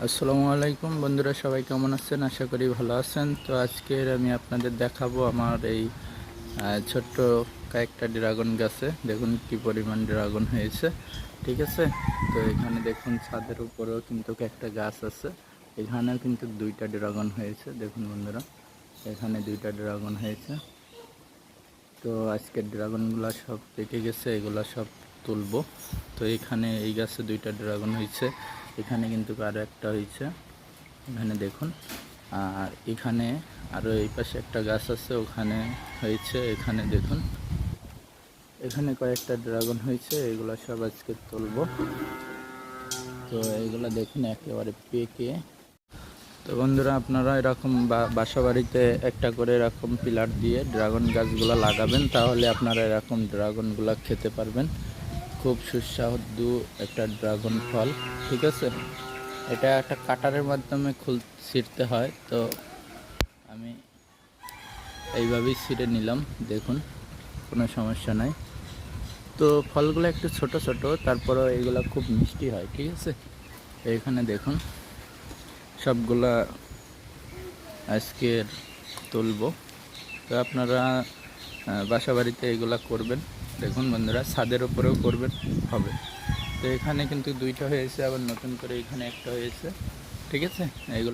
আসসালামু আলাইকুম বন্ধুরা, সবাই কেমন আছেন? আশা করি ভালো আছেন। তো আজকের আমি আপনাদের দেখাবো আমার এই ছোট্ট কয়েকটা ড্রাগন গাছে দেখুন কি পরিমাণ ড্রাগন হয়েছে। ঠিক আছে, তো এখানে দেখুন ছাদের উপরেও কিন্তু একটা গাছ আছে, এখানেও কিন্তু দুইটা ড্রাগন হয়েছে। দেখুন বন্ধুরা, এখানে দুইটা ড্রাগন হয়েছে। তো আজকের ড্রাগনগুলো সব পেকে গেছে, এগুলা সব তুলবো। তো এখানে এই গাছে দুইটা ড্রাগন হয়েছে, এখানে কিন্তু আরও একটা হয়েছে, এখানে দেখুন। আর এখানে আরও এই পাশে একটা গাছ আছে, ওখানে হয়েছে, এখানে দেখুন। এখানে কয়েকটা ড্রাগন হয়েছে, এগুলো সব আজকে তুলবো। তো এইগুলো দেখুন একেবারে পেকে। তো বন্ধুরা, আপনারা এরকম বাসা বাড়িতে একটা করে এরকম পিলার দিয়ে ড্রাগন গাছগুলো লাগাবেন, তাহলে আপনারা এরকম ড্রাগনগুলো খেতে পারবেন। খুব সুস্বাদু একটা ড্রাগন ফল। ঠিক আছে, এটা একটা কাটারের মাধ্যমে ছিঁড়তে হয়, তো আমি এইভাবেই ছিঁড়ে নিলাম। দেখুন, কোনো সমস্যা নাই। তো ফলগুলো একটু ছোট ছোট, তারপরেও এগুলো খুব মিষ্টি হয়। ঠিক আছে, এইখানে দেখুন সবগুলা আজকে তুলবো। তো আপনারা বাসা বাড়িতে এগুলা করবেন। দেখুন বন্ধুরা, ছাদের উপরেও করবেন, হবে। তো এখানে কিন্তু দুইটা হয়েছে, আবার নতুন করে এখানে একটা হয়েছে। ঠিক আছে, এগুলো